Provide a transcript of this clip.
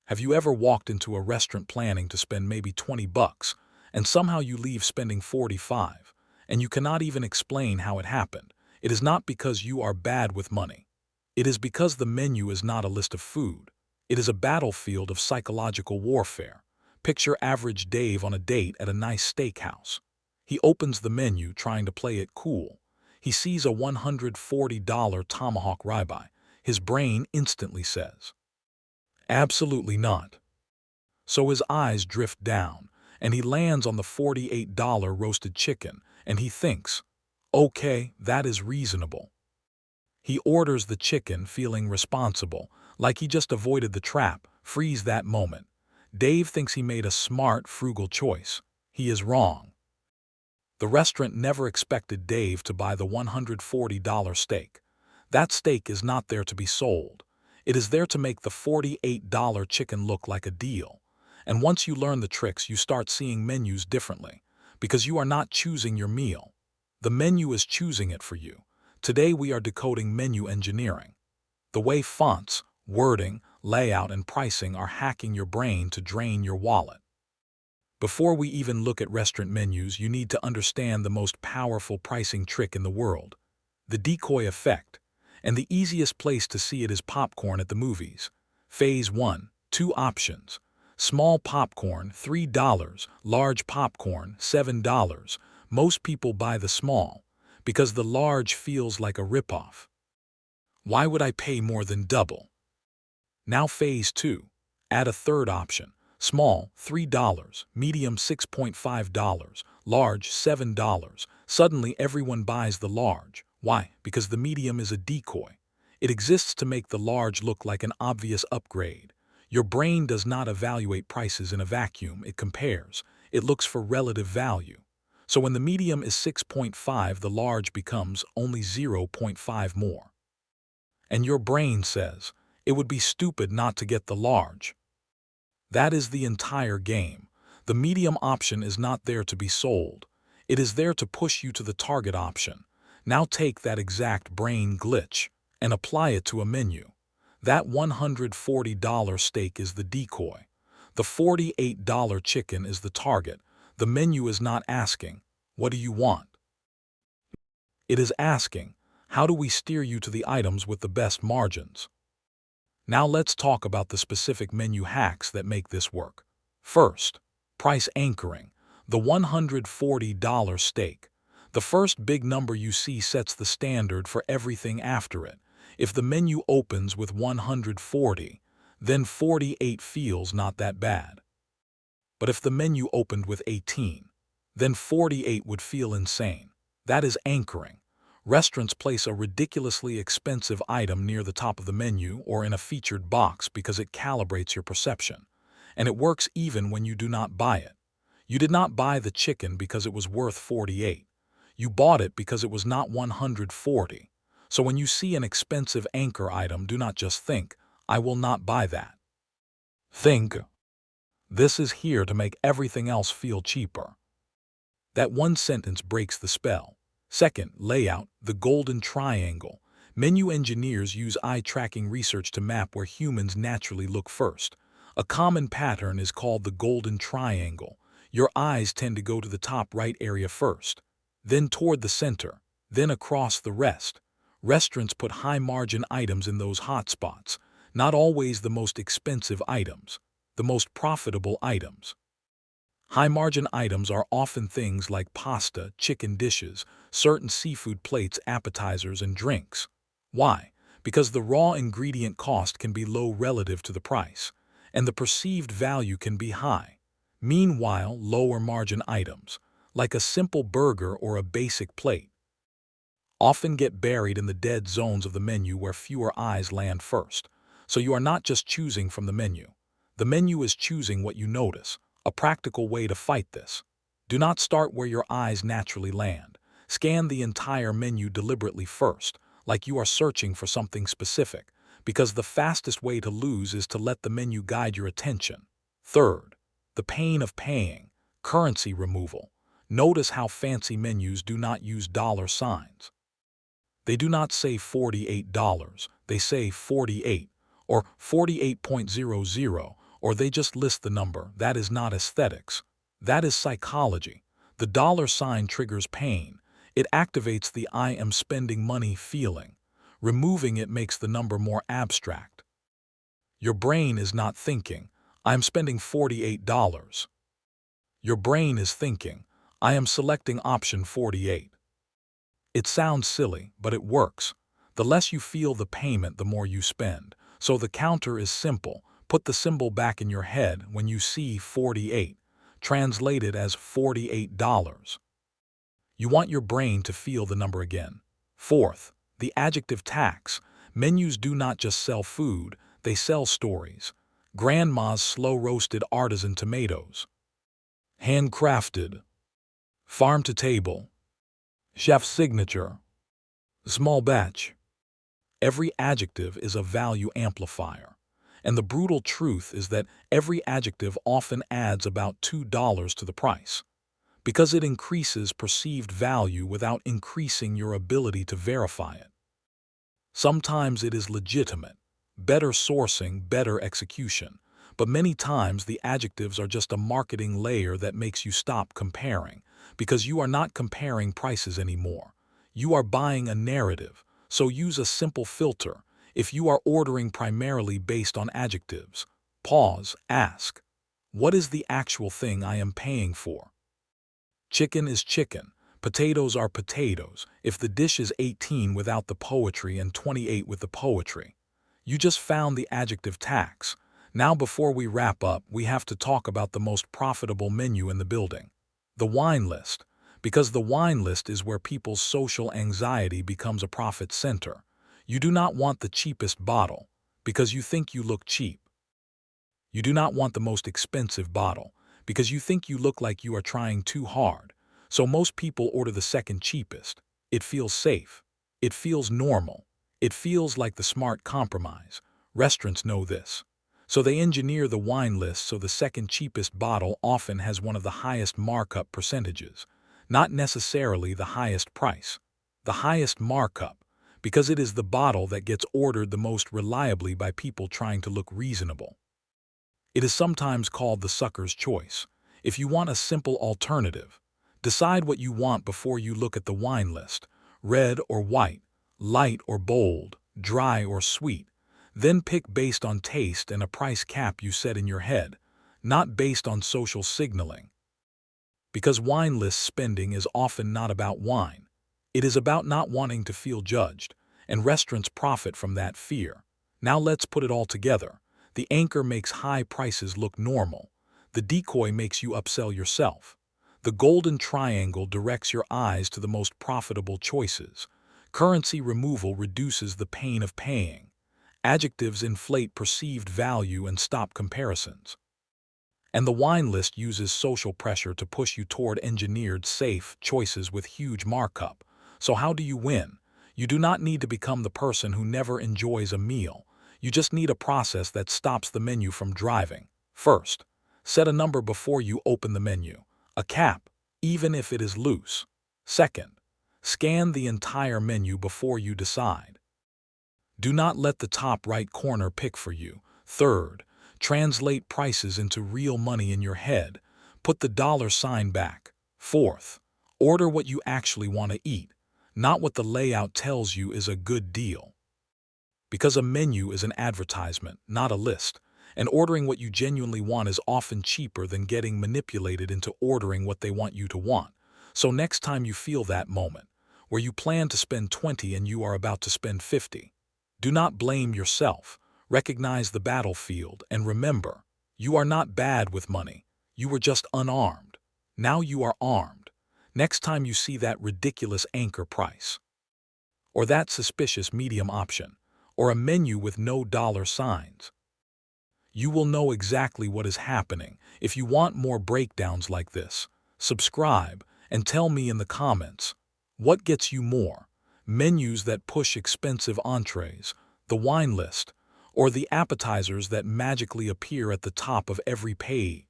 Have you ever walked into a restaurant planning to spend maybe 20 bucks, and somehow you leave spending 45, and you cannot even explain how it happened? It is not because you are bad with money. It is because the menu is not a list of food. It is a battlefield of psychological warfare. Picture average Dave on a date at a nice steakhouse. He opens the menu trying to play it cool. He sees a $140 Tomahawk ribeye. His brain instantly says, "Absolutely not." So his eyes drift down, and he lands on the $48 roasted chicken, and he thinks, "Okay, that is reasonable." He orders the chicken feeling responsible, like he just avoided the trap. Freeze that moment. Dave thinks he made a smart, frugal choice. He is wrong. The restaurant never expected Dave to buy the $140 steak. That steak is not there to be sold. It is there to make the $48 chicken look like a deal. And once you learn the tricks, you start seeing menus differently, because you are not choosing your meal. The menu is choosing it for you. Today we are decoding menu engineering. The way fonts, wording, layout, and pricing are hacking your brain to drain your wallet. Before we even look at restaurant menus, you need to understand the most powerful pricing trick in the world, the decoy effect. And the easiest place to see it is popcorn at the movies. Phase 1, 2 options. Small popcorn, $3. Large popcorn, $7. Most people buy the small, because the large feels like a ripoff. Why would I pay more than double? Now phase 2. Add a third option. Small, $3. Medium, $6.5. Large, $7. Suddenly everyone buys the large. Why? Because the medium is a decoy. It exists to make the large look like an obvious upgrade. Your brain does not evaluate prices in a vacuum, it compares. It looks for relative value. So when the medium is 6.5, the large becomes only 0.5 more. And your brain says, it would be stupid not to get the large. That is the entire game. The medium option is not there to be sold. It is there to push you to the target option. Now take that exact brain glitch and apply it to a menu. That $140 steak is the decoy. The $48 chicken is the target. The menu is not asking, "What do you want?" It is asking, "How do we steer you to the items with the best margins?" Now let's talk about the specific menu hacks that make this work. First, price anchoring. The $140 steak. The first big number you see sets the standard for everything after it. If the menu opens with 140, then 48 feels not that bad. But if the menu opened with 18, then 48 would feel insane. That is anchoring. Restaurants place a ridiculously expensive item near the top of the menu or in a featured box because it calibrates your perception. And it works even when you do not buy it. You did not buy the chicken because it was worth 48. You bought it because it was not 140. So when you see an expensive anchor item, do not just think, "I will not buy that." Think, "This is here to make everything else feel cheaper." That one sentence breaks the spell. Second, layout, the golden triangle. Menu engineers use eye-tracking research to map where humans naturally look first. A common pattern is called the golden triangle. Your eyes tend to go to the top right area first, then toward the center, then across the rest. Restaurants put high-margin items in those hot spots, not always the most expensive items, the most profitable items. High-margin items are often things like pasta, chicken dishes, certain seafood plates, appetizers, and drinks. Why? Because the raw ingredient cost can be low relative to the price, and the perceived value can be high. Meanwhile, lower-margin items, like a simple burger or a basic plate, often get buried in the dead zones of the menu where fewer eyes land first. So you are not just choosing from the menu. The menu is choosing what you notice. A practical way to fight this: do not start where your eyes naturally land. Scan the entire menu deliberately first, like you are searching for something specific, because the fastest way to lose is to let the menu guide your attention. Third, the pain of paying, currency removal. Notice how fancy menus do not use dollar signs. They do not say $48, they say 48, or 48.00, or they just list the number. That is not aesthetics. That is psychology. The dollar sign triggers pain. It activates the "I am spending money" feeling. Removing it makes the number more abstract. Your brain is not thinking, "I am spending $48. Your brain is thinking, "I am selecting option 48. It sounds silly, but it works. The less you feel the payment, the more you spend. So the counter is simple. Put the symbol back in your head when you see 48. Translate it as $48. You want your brain to feel the number again. Fourth, the adjective tax. Menus do not just sell food, they sell stories. Grandma's slow-roasted artisan tomatoes. Handcrafted. Farm to table. Chef's signature. Small batch. Every adjective is a value amplifier. And the brutal truth is that every adjective often adds about $2 to the price, because it increases perceived value without increasing your ability to verify it. Sometimes it is legitimate, better sourcing, better execution, but many times the adjectives are just a marketing layer that makes you stop comparing, because you are not comparing prices anymore. You are buying a narrative, so use a simple filter. If you are ordering primarily based on adjectives, pause, ask, what is the actual thing I am paying for? Chicken is chicken. Potatoes are potatoes. If the dish is 18 without the poetry and 28 with the poetry, you just found the adjective tax. Now before we wrap up, we have to talk about the most profitable menu in the building, the wine list. Because the wine list is where people's social anxiety becomes a profit center. You do not want the cheapest bottle, because you think you look cheap. You do not want the most expensive bottle, because you think you look like you are trying too hard. So most people order the second cheapest. It feels safe. It feels normal. It feels like the smart compromise. Restaurants know this. So they engineer the wine list so the second cheapest bottle often has one of the highest markup percentages. Not necessarily the highest price. The highest markup, because it is the bottle that gets ordered the most reliably by people trying to look reasonable. It is sometimes called the sucker's choice. If you want a simple alternative, decide what you want before you look at the wine list: red or white, light or bold, dry or sweet. Then pick based on taste and a price cap you set in your head, not based on social signaling. Because wine list spending is often not about wine. It is about not wanting to feel judged, and restaurants profit from that fear. Now let's put it all together. The anchor makes high prices look normal. The decoy makes you upsell yourself. The golden triangle directs your eyes to the most profitable choices. Currency removal reduces the pain of paying. Adjectives inflate perceived value and stop comparisons. And the wine list uses social pressure to push you toward engineered, safe choices with huge markup. So how do you win? You do not need to become the person who never enjoys a meal. You just need a process that stops the menu from driving. First, set a number before you open the menu, a cap, even if it is loose. Second, scan the entire menu before you decide. Do not let the top right corner pick for you. Third, translate prices into real money in your head. Put the dollar sign back. Fourth, order what you actually want to eat, not what the layout tells you is a good deal. Because a menu is an advertisement, not a list, and ordering what you genuinely want is often cheaper than getting manipulated into ordering what they want you to want. So next time you feel that moment, where you plan to spend 20 and you are about to spend 50, do not blame yourself. Recognize the battlefield and remember, you are not bad with money. You were just unarmed. Now you are armed. Next time you see that ridiculous anchor price, or that suspicious medium option, or a menu with no dollar signs, you will know exactly what is happening. If you want more breakdowns like this, subscribe and tell me in the comments, what gets you more? Menus that push expensive entrees, the wine list, or the appetizers that magically appear at the top of every page?